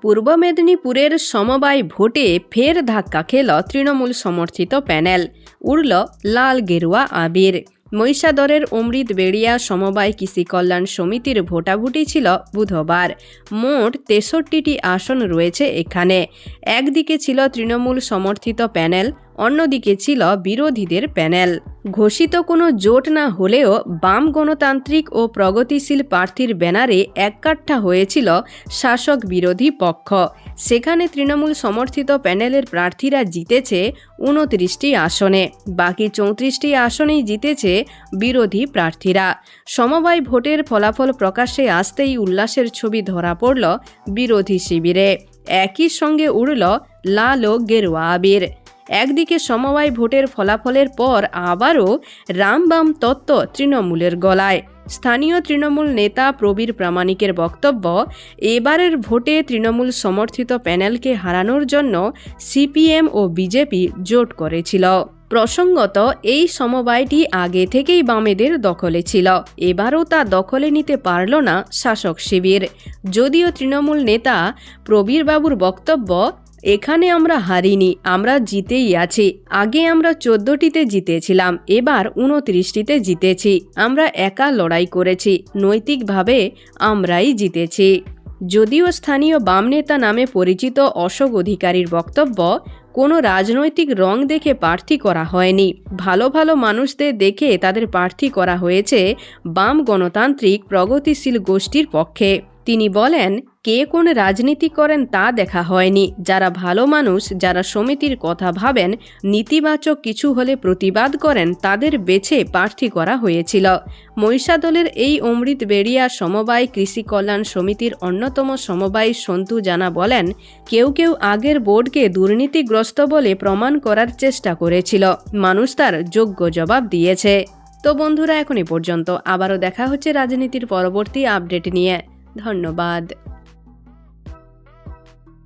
পূর্ব মেদিনীপুরের সমবায় ভোটে ফের ধাক্কা খেল তৃণমূল সমর্থিত প্যানেল, উড়ল লাল গেরুয়া আবির। মহিষাদলের অমৃত বেড়িয়া সমবায় কৃষি কল্যাণ সমিতির ভোটাভুটি ছিল বুধবার। মোট 63টি আসন রয়েছে এখানে। একদিকে ছিল তৃণমূল সমর্থিত প্যানেল, অন্যদিকে ছিল বিরোধীদের প্যানেল। ঘোষিত কোনো জোট না হলেও বাম গণতান্ত্রিক ও প্রগতিশীল প্রার্থীর ব্যানারে এককাঠ্টা হয়েছিল শাসক বিরোধী পক্ষ। সেখানে তৃণমূল সমর্থিত প্যানেলের প্রার্থীরা জিতেছে 29টি আসনে, বাকি 34টি আসনেই জিতেছে বিরোধী প্রার্থীরা। সমবায় ভোটের ফলাফল প্রকাশ্যে আসতেই উল্লাসের ছবি ধরা পড়ল বিরোধী শিবিরে। একই সঙ্গে উড়ল লাল ও গেরুয়া আবির। একদিকে সমবায় ভোটের ফলাফলের পর আবারও রামবাম তত্ত্ব তৃণমূলের গলায়। স্থানীয় তৃণমূল নেতা প্রবীর প্রামাণিকের বক্তব্য, এবারের ভোটে তৃণমূল সমর্থিত প্যানেলকে হারানোর জন্য সিপিএম ও বিজেপি জোট করেছিল। প্রসঙ্গত, এই সমবায়টি আগে থেকেই বামেদের দখলে ছিল, এবারও তা দখলে নিতে পারল না শাসক শিবির। যদিও তৃণমূল নেতা প্রবীর বাবুর বক্তব্য, এখানে আমরা হারিনি, আমরা জিতেই আছি। আগে আমরা 14টিতে জিতেছিলাম, এবার 29টিতে জিতেছি। আমরা একা লড়াই করেছি, নৈতিকভাবে আমরাই জিতেছি। যদিও স্থানীয় বাম নেতা নামে পরিচিত অশোক অধিকারীর বক্তব্য, কোনো রাজনৈতিক রং দেখে প্রার্থী করা হয়নি, ভালো ভালো মানুষদের দেখে তাদের প্রার্থী করা হয়েছে বাম গণতান্ত্রিক প্রগতিশীল গোষ্ঠীর পক্ষে। তিনি বলেন, কে কোন রাজনীতি করেন তা দেখা হয়নি। যারা ভালো মানুষ, যারা সমিতির কথা ভাবেন, নীতিবাচক কিছু হলে প্রতিবাদ করেন, তাদের বেছে প্রার্থী করা হয়েছিল। মহিষাদলের এই অমৃত বেড়িয়া সমবায় কৃষি কল্যাণ সমিতির অন্যতম সমবায়ী সন্তু জানা বলেন, কেউ কেউ আগের বোর্ডকে দুর্নীতিগ্রস্ত বলে প্রমাণ করার চেষ্টা করেছিল, মানুষ তার যোগ্য জবাব দিয়েছে। তো বন্ধুরা, এখন এ পর্যন্ত। আবারও দেখা হচ্ছে রাজনীতির পরবর্তী আপডেট নিয়ে। ধন্যবাদ।